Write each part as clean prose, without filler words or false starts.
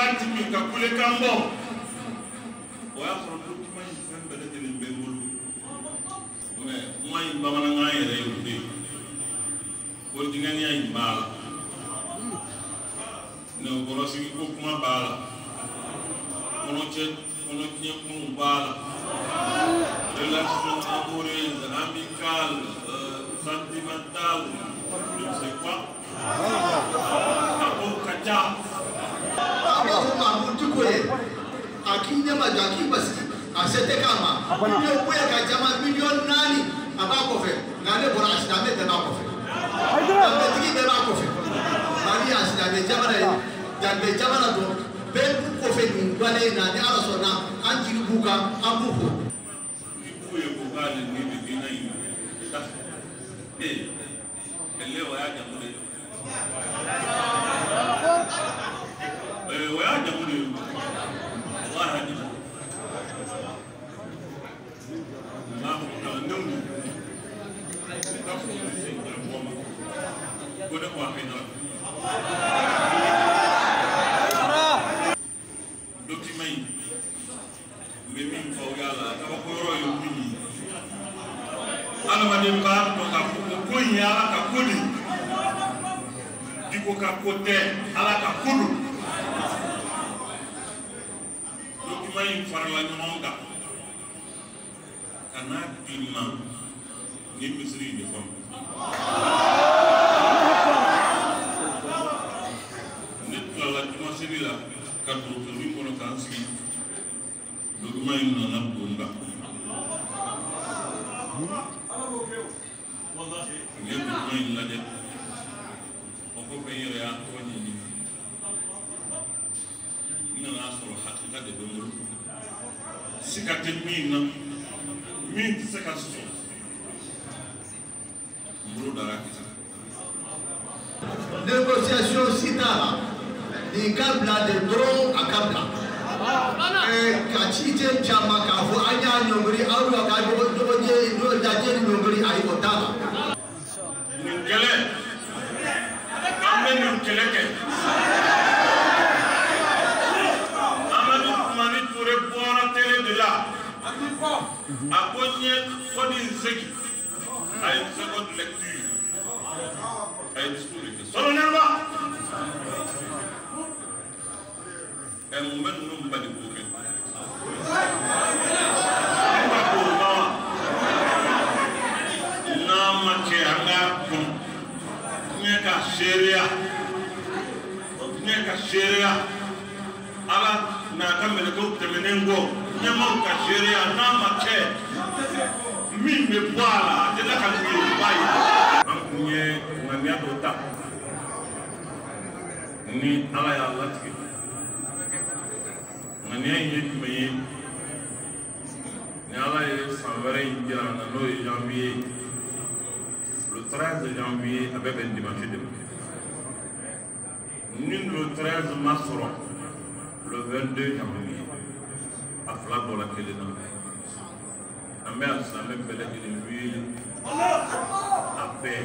waati min ka kule kambo o ya sɔrɔ document in fɛn bɛɛ lajɛlen bɛ n bolo mais kuma in bamanankan yɛrɛ ye o de ye ko dingɛniya in b'a la nɛgɛkɔrɔsigi ko kuma b'a la kɔnɔtiɲɛ kun b'a la relation amoureuse amicale sentimentale je ne sais quoi a ko ka ca Akinya majaki basi asete kama ndio kuya kajama milioni nani abako fe ngale bora asidame de bako fe tigi de bako fe mali asidame jamana jambe jamana do be ko fe ngwale na ni ala sona anjiri buka ambuko kuye ko gale ni de dina yi ele wa ya jamule wa ya jamule Négociation Sitara, des câbles de drone à câble. Kachite Jamaka, vous avez un nombre, Sheria ala na kamele ko temenengo nyama ka sheria na make min me bwala de la ka ni bai amkunye ngania dota ni ala ya Allah tiki ngania yeki me ni ala ye sanvere india na no janvier le 13 janvier avec un dimanche de nous le 13 mars, le 22 janvier, à Flabola Kelena. La mère s'en est fait une ville à paix.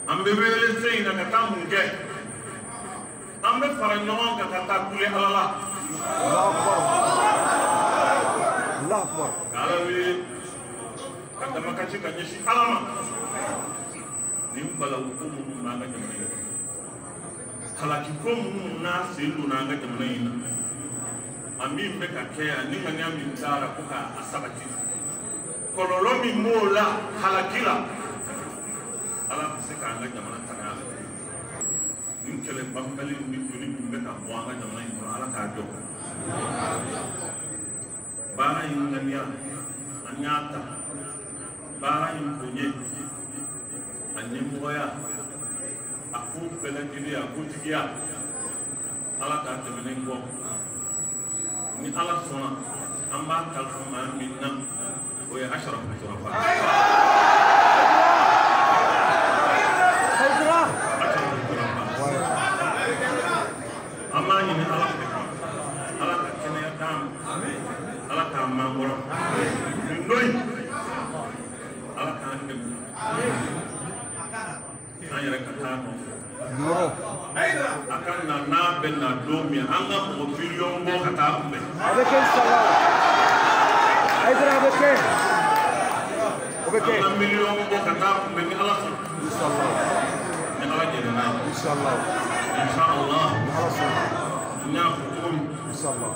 Un bébé laissé une catamougue. Un bébé faire un nom qui a coulé à la halaki ko mun na selu na ga jamana amin be ka ke ani nganya min tara ko ka asabati kololo mi mola halakila ala se ka ga jamana tana nin kele bambali mi tuni be ka wa ga jamana ko ala ka do bana yin nganya anyata bana yin kunye anyi moya aku bela diri aku tigia ala ka temenen ko ni ala sona amba kalfama minna o ya ashara turafa amma ni ala ka kene tam ala ka mangoro ndoi ala ka ndem ayere kata Noro. Akan na ben na domi anga ko billion bo kata be. Avec Inch'Allah. Aïdra avec quel? Avec quel? 1 million bo kata be ni Allah. Inch'Allah. Ni Allah jere na. Inch'Allah. Inch'Allah. Nya ko Inch'Allah.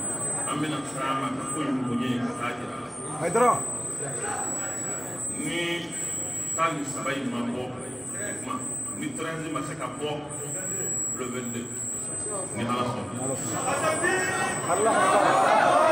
Amina sama ko yumuye ajira. Aïdra. Ni tali sabai mambo ma ni 13 ma se ka bo le 22 ni Allah. Allah.